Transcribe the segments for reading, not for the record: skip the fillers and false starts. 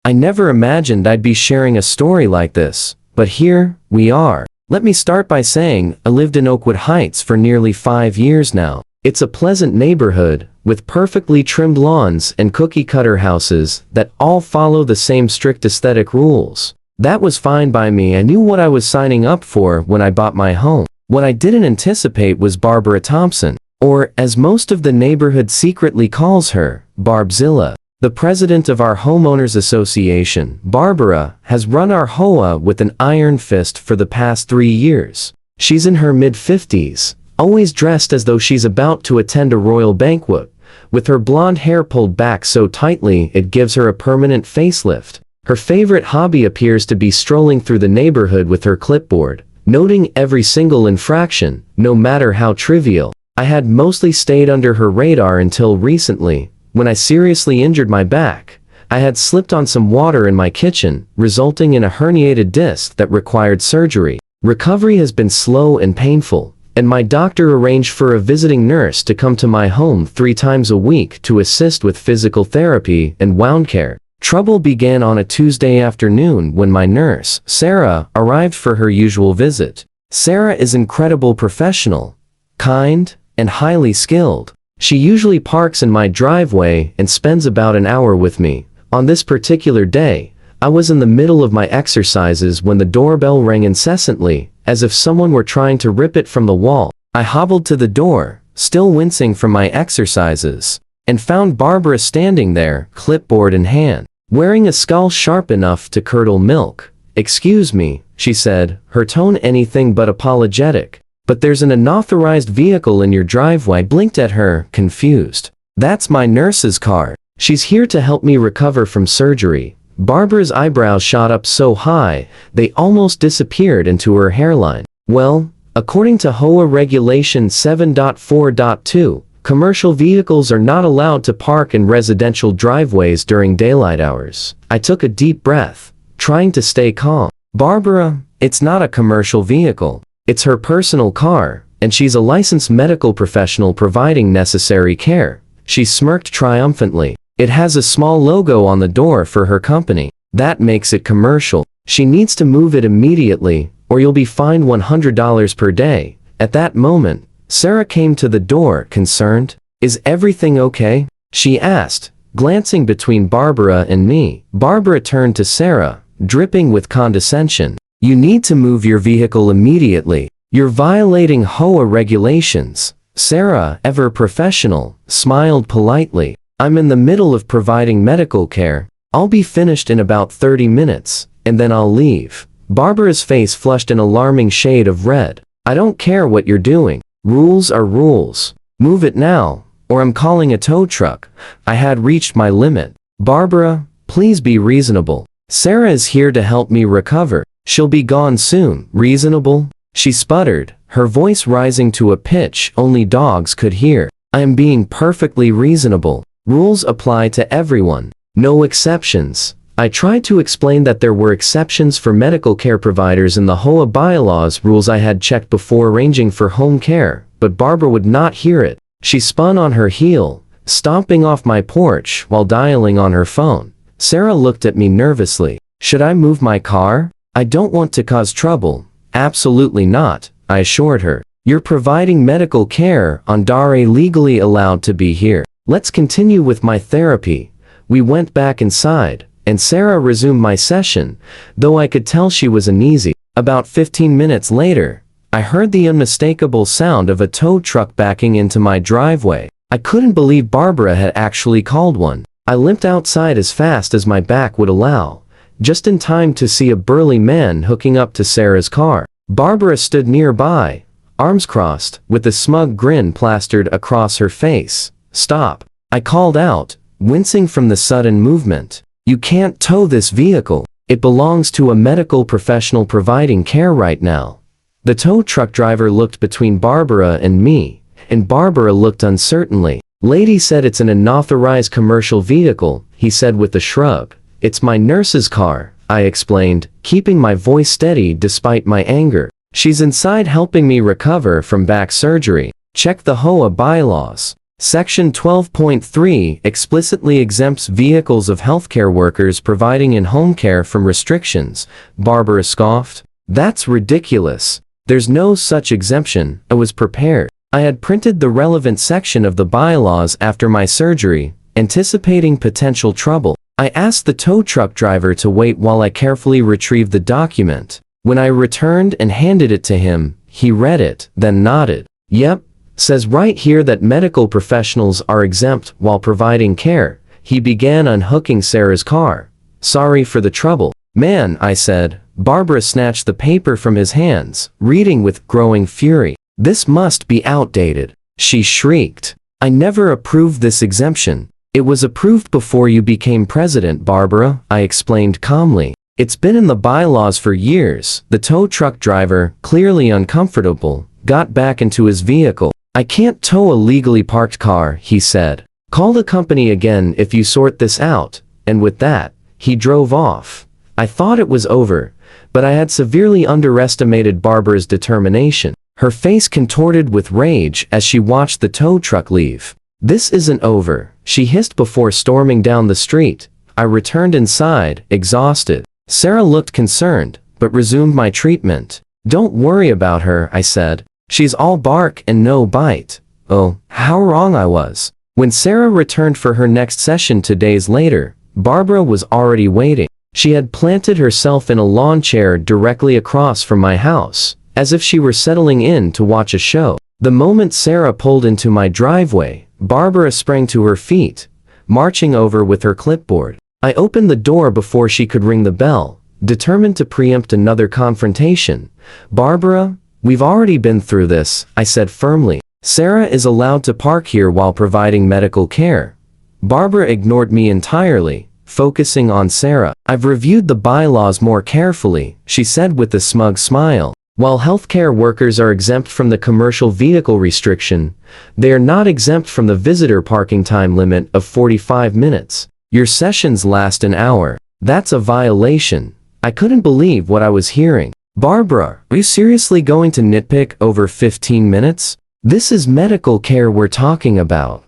I never imagined I'd be sharing a story like this, but here we are. Let me start by saying, I lived in Oakwood Heights for nearly 5 years now. It's a pleasant neighborhood, with perfectly trimmed lawns and cookie-cutter houses that all follow the same strict aesthetic rules. That was fine by me. I knew what I was signing up for when I bought my home. What I didn't anticipate was Barbara Thompson, or as most of the neighborhood secretly calls her, Barbzilla. The president of our homeowners association, Barbara, has run our HOA with an iron fist for the past 3 years. She's in her mid-50s, always dressed as though she's about to attend a royal banquet, with her blonde hair pulled back so tightly it gives her a permanent facelift. Her favorite hobby appears to be strolling through the neighborhood with her clipboard, noting every single infraction, no matter how trivial. I had mostly stayed under her radar until recently, when I seriously injured my back. I had slipped on some water in my kitchen, resulting in a herniated disc that required surgery. Recovery has been slow and painful, and my doctor arranged for a visiting nurse to come to my home 3 times a week to assist with physical therapy and wound care. Trouble began on a Tuesday afternoon when my nurse, Sarah, arrived for her usual visit. Sarah is incredible professional, kind, and highly skilled. She usually parks in my driveway and spends about an hour with me. On this particular day, I was in the middle of my exercises when the doorbell rang incessantly, as if someone were trying to rip it from the wall. I hobbled to the door, still wincing from my exercises, and found Barbara standing there, clipboard in hand, wearing a skull sharp enough to curdle milk. "Excuse me," she said, her tone anything but apologetic. "But there's an unauthorized vehicle in your driveway." I blinked at her, confused. "That's my nurse's car. She's here to help me recover from surgery." Barbara's eyebrows shot up so high, they almost disappeared into her hairline. "Well, according to HOA Regulation 7.4.2, commercial vehicles are not allowed to park in residential driveways during daylight hours." I took a deep breath, trying to stay calm. "Barbara, it's not a commercial vehicle. It's her personal car, and she's a licensed medical professional providing necessary care." She smirked triumphantly. "It has a small logo on the door for her company. That makes it commercial. She needs to move it immediately, or you'll be fined $100 per day." At that moment, Sarah came to the door, concerned. "Is everything okay?" she asked, glancing between Barbara and me. Barbara turned to Sarah, dripping with condescension. "You need to move your vehicle immediately. You're violating HOA regulations." Sarah, ever professional, smiled politely. "I'm in the middle of providing medical care. I'll be finished in about 30 minutes, and then I'll leave." Barbara's face flushed an alarming shade of red. "I don't care what you're doing. Rules are rules. Move it now, or I'm calling a tow truck." I had reached my limit. "Barbara, please be reasonable. Sarah is here to help me recover. She'll be gone soon." "Reasonable?" she sputtered, her voice rising to a pitch only dogs could hear. "I am being perfectly reasonable. Rules apply to everyone. No exceptions." I tried to explain that there were exceptions for medical care providers in the HOA bylaws rules I had checked before arranging for home care, but Barbara would not hear it. She spun on her heel, stomping off my porch while dialing on her phone. Sarah looked at me nervously. "Should I move my car? I don't want to cause trouble." "Absolutely not," I assured her. "You're providing medical care and are legally allowed to be here. Let's continue with my therapy." We went back inside, and Sarah resumed my session, though I could tell she was uneasy. About 15 minutes later, I heard the unmistakable sound of a tow truck backing into my driveway. I couldn't believe Barbara had actually called one. I limped outside as fast as my back would allow, just in time to see a burly man hooking up to Sarah's car. Barbara stood nearby, arms crossed, with a smug grin plastered across her face. "Stop," I called out, wincing from the sudden movement. "You can't tow this vehicle. It belongs to a medical professional providing care right now." The tow truck driver looked between Barbara and me, and Barbara looked uncertainly. "Lady said it's an unauthorized commercial vehicle," he said with a shrug. "It's my nurse's car," I explained, keeping my voice steady despite my anger. "She's inside helping me recover from back surgery. Check the HOA bylaws." Section 12.3 explicitly exempts vehicles of healthcare workers providing in-home care from restrictions, Barbara scoffed. That's ridiculous. There's no such exemption. I was prepared. I had printed the relevant section of the bylaws after my surgery, anticipating potential trouble. I asked the tow truck driver to wait while I carefully retrieved the document. When I returned and handed it to him, he read it, then nodded. Yep, says right here that medical professionals are exempt while providing care. He began unhooking Sarah's car. Sorry for the trouble. Man, I said. Barbara snatched the paper from his hands, reading with growing fury. This must be outdated. She shrieked. I never approved this exemption. It was approved before you became president, Barbara, I explained calmly. It's been in the bylaws for years. The tow truck driver, clearly uncomfortable, got back into his vehicle. I can't tow a legally parked car, he said. Call the company again if you sort this out. And with that, he drove off. I thought it was over, but I had severely underestimated Barbara's determination. Her face contorted with rage as she watched the tow truck leave. This isn't over, she hissed before storming down the street. I returned inside, exhausted. Sarah looked concerned, but resumed my treatment. Don't worry about her, I said. She's all bark and no bite. Oh, how wrong I was. When Sarah returned for her next session 2 days later, Barbara was already waiting. She had planted herself in a lawn chair directly across from my house, as if she were settling in to watch a show. The moment Sarah pulled into my driveway, Barbara sprang to her feet, marching over with her clipboard. I opened the door before she could ring the bell, determined to preempt another confrontation. Barbara, we've already been through this, I said firmly. Sarah is allowed to park here while providing medical care. Barbara ignored me entirely, focusing on Sarah. I've reviewed the bylaws more carefully, she said with a smug smile. While healthcare workers are exempt from the commercial vehicle restriction, they are not exempt from the visitor parking time limit of 45 minutes. Your sessions last an hour. That's a violation. I couldn't believe what I was hearing. Barbara, are you seriously going to nitpick over 15 minutes? This is medical care we're talking about.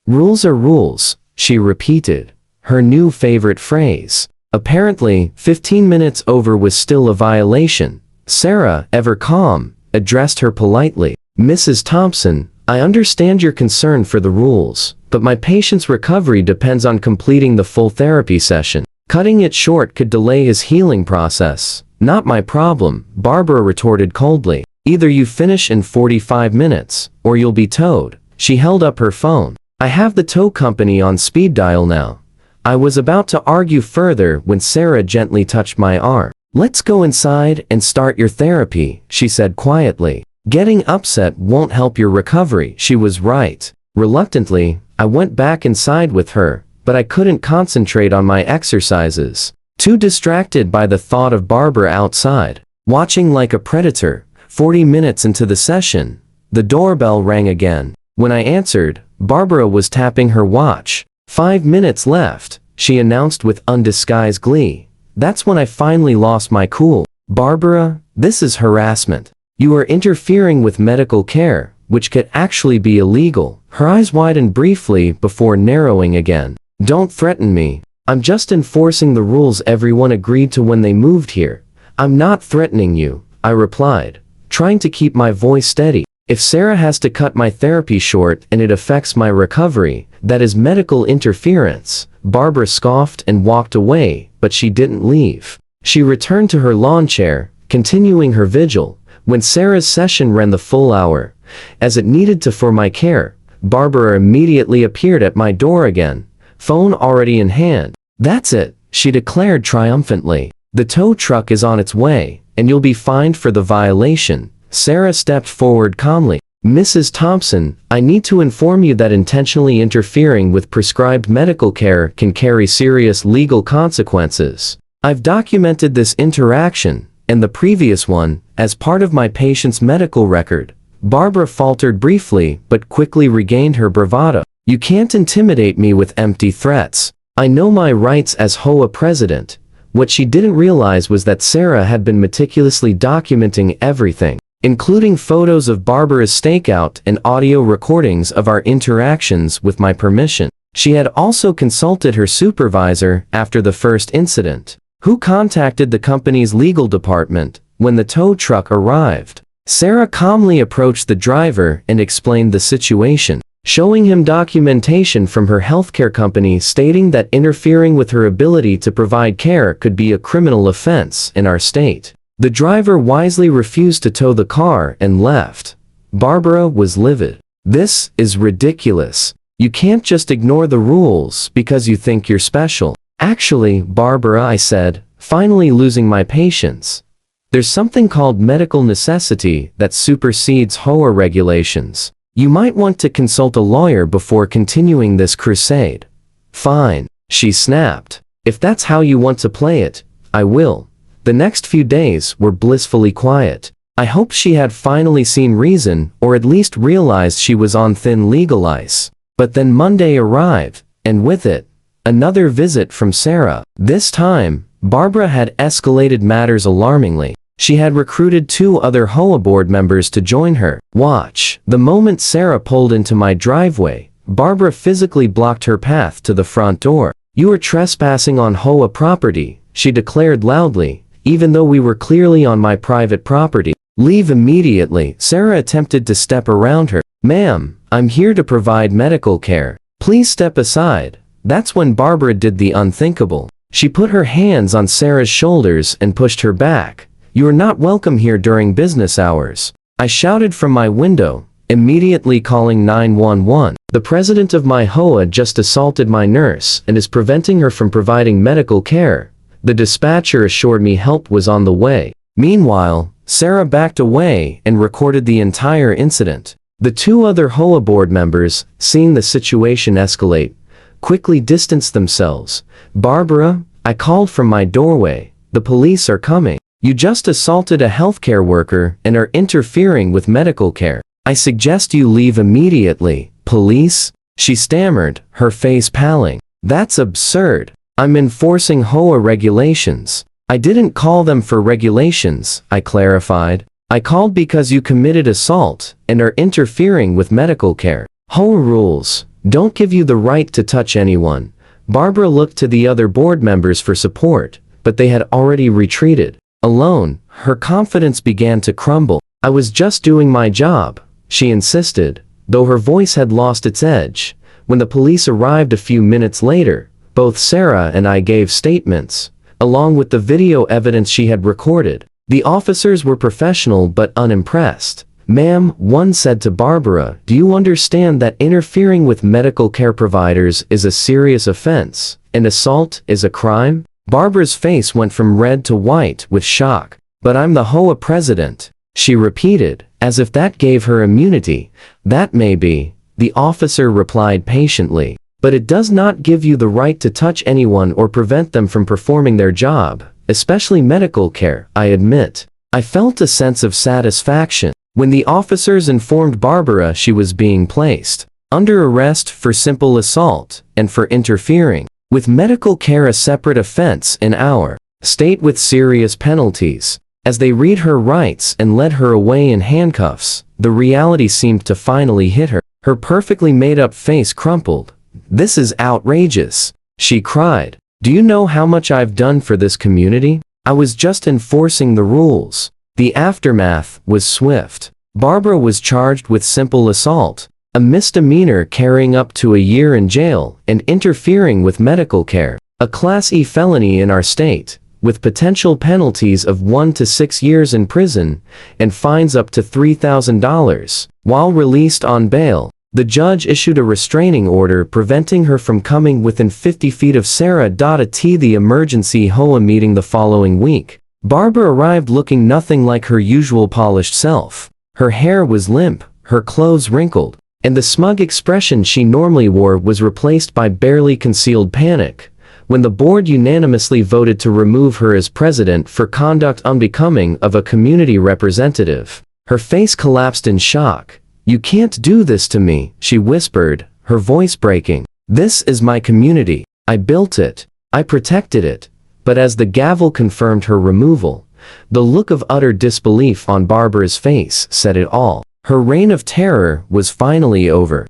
Rules are rules, she repeated, her new favorite phrase. Apparently, 15 minutes over was still a violation. Sarah, ever calm, addressed her politely. Mrs. Thompson, I understand your concern for the rules, but my patient's recovery depends on completing the full therapy session. Cutting it short could delay his healing process. Not my problem, Barbara retorted coldly. Either you finish in 45 minutes, or you'll be towed. She held up her phone. I have the tow company on speed dial now. I was about to argue further when Sarah gently touched my arm. Let's go inside and start your therapy, she said quietly. Getting upset won't help your recovery. She was right. Reluctantly, I went back inside with her, but I couldn't concentrate on my exercises. Too distracted by the thought of Barbara outside, watching like a predator. 40 minutes into the session, the doorbell rang again. When I answered, Barbara was tapping her watch. 5 minutes left, she announced with undisguised glee. That's when I finally lost my cool. Barbara, this is harassment. You are interfering with medical care, which could actually be illegal. Her eyes widened briefly before narrowing again. Don't threaten me. I'm just enforcing the rules everyone agreed to when they moved here. I'm not threatening you, I replied, trying to keep my voice steady. If Sarah has to cut my therapy short and it affects my recovery, that is medical interference. Barbara scoffed and walked away, but she didn't leave. She returned to her lawn chair, continuing her vigil. When Sarah's session ran the full hour, as it needed to for my care, Barbara immediately appeared at my door again, phone already in hand. That's it, she declared triumphantly. The tow truck is on its way, and you'll be fined for the violation. Sarah stepped forward calmly. Mrs. Thompson, I need to inform you that intentionally interfering with prescribed medical care can carry serious legal consequences. I've documented this interaction, and the previous one, as part of my patient's medical record. Barbara faltered briefly, but quickly regained her bravado. You can't intimidate me with empty threats. I know my rights as HOA president. What she didn't realize was that Sarah had been meticulously documenting everything. including photos of Barbara's stakeout and audio recordings of our interactions with my permission. She had also consulted her supervisor after the first incident, who contacted the company's legal department when the tow truck arrived. Sarah calmly approached the driver and explained the situation, showing him documentation from her healthcare company stating that interfering with her ability to provide care could be a criminal offense in our state. The driver wisely refused to tow the car and left. Barbara was livid. "This is ridiculous. You can't just ignore the rules because you think you're special." "Actually, Barbara," I said, finally losing my patience, "there's something called medical necessity that supersedes HOA regulations. You might want to consult a lawyer before continuing this crusade." "Fine," she snapped. "If that's how you want to play it, I will." The next few days were blissfully quiet. I hoped she had finally seen reason, or at least realized she was on thin legal ice. But then Monday arrived, and with it, another visit from Sarah. This time, Barbara had escalated matters alarmingly. She had recruited 2 other HOA board members to join her. Watch. The moment Sarah pulled into my driveway, Barbara physically blocked her path to the front door. "You are trespassing on HOA property," she declared loudly, even though we were clearly on my private property. "Leave immediately." Sarah attempted to step around her. "Ma'am, I'm here to provide medical care. Please step aside." That's when Barbara did the unthinkable. She put her hands on Sarah's shoulders and pushed her back. "You are not welcome here during business hours." I shouted from my window, immediately calling 911. "The president of my HOA just assaulted my nurse and is preventing her from providing medical care." The dispatcher assured me help was on the way. Meanwhile, Sarah backed away and recorded the entire incident. The 2 other HOA board members, seeing the situation escalate, quickly distanced themselves. "Barbara," I called from my doorway, "the police are coming. You just assaulted a healthcare worker and are interfering with medical care. I suggest you leave immediately." "Police?" she stammered, her face paling. "That's absurd. I'm enforcing HOA regulations." "I didn't call them for regulations," I clarified. "I called because you committed assault and are interfering with medical care. HOA rules don't give you the right to touch anyone." Barbara looked to the other board members for support, but they had already retreated. Alone, her confidence began to crumble. "I was just doing my job," she insisted, though her voice had lost its edge. When the police arrived a few minutes later, both Sarah and I gave statements, along with the video evidence she had recorded. The officers were professional but unimpressed. "Ma'am," one said to Barbara, "do you understand that interfering with medical care providers is a serious offense, and assault is a crime?" Barbara's face went from red to white with shock. "But I'm the HOA president," she repeated, as if that gave her immunity. "That may be," the officer replied patiently, "but it does not give you the right to touch anyone or prevent them from performing their job, especially medical care." I admit, I felt a sense of satisfaction when the officers informed Barbara she was being placed under arrest for simple assault and for interfering with medical care, a separate offense in our state with serious penalties. As they read her rights and led her away in handcuffs, the reality seemed to finally hit her. Her perfectly made-up face crumpled. "This is outrageous," she cried. "Do you know how much I've done for this community? I was just enforcing the rules." The aftermath was swift. Barbara was charged with simple assault, a misdemeanor carrying up to a year in jail, and interfering with medical care, a Class E felony in our state, with potential penalties of 1 to 6 years in prison and fines up to $3,000. While released on bail, the judge issued a restraining order preventing her from coming within 50 feet of Sarah. The emergency HOA meeting the following week, Barbara arrived looking nothing like her usual polished self. Her hair was limp, her clothes wrinkled, and the smug expression she normally wore was replaced by barely concealed panic. When the board unanimously voted to remove her as president for conduct unbecoming of a community representative, her face collapsed in shock. "You can't do this to me," she whispered, her voice breaking. "This is my community. I built it. I protected it." But as the gavel confirmed her removal, The look of utter disbelief on Barbara's face said it all. Her reign of terror was finally over.